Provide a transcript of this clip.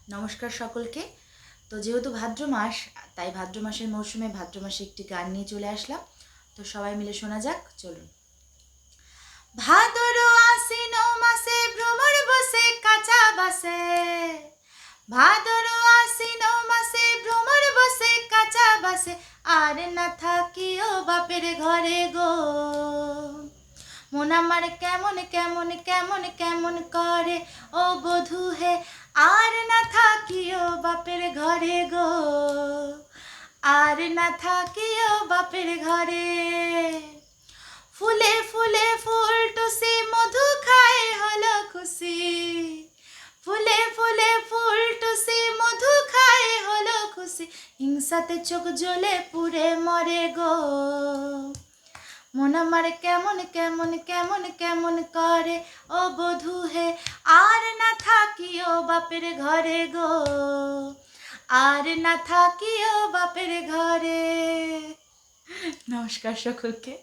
নমস্কার সকলকে। তো যেহেতু ভাদ্র মাস, তাই ভাদ্র মাসের মৌসুমে ভাদ্র মাসে একটি গান নিয়ে চলে আসলাম। তো সবাই মিলে শোনা যাক, চলুন। ভাদর আশ্বিন মাসে ভ্রমর বসে কাঁচা বাসে, ভাদর আশ্বিন মাসে ভ্রমর বসে কাঁচা বাসে, আর না থাকিও বাপের ঘরে গো। মন আমার কেমন কেমন কেমন কেমন করে ও বধূ হে, আর না থাকিও বাপের ঘরে গো, আর না থাকিও বাপের ঘরে। ফুলে ফুলে ফুল টুসি মধু খায় হলো খুশি, ফুলে ফুলে ফুল টুসি মধু খায় হলো খুশি, হিংসাতে চোখ জ্বলে পুড়ে মরে গো। মন আমার কেমন কেমন কেমন কেমন করে ও বধূ হে, আর না থাকিও বাপের ঘরে গো, আর না থাকিও বাপের ঘরে। নমস্কার সকলকে।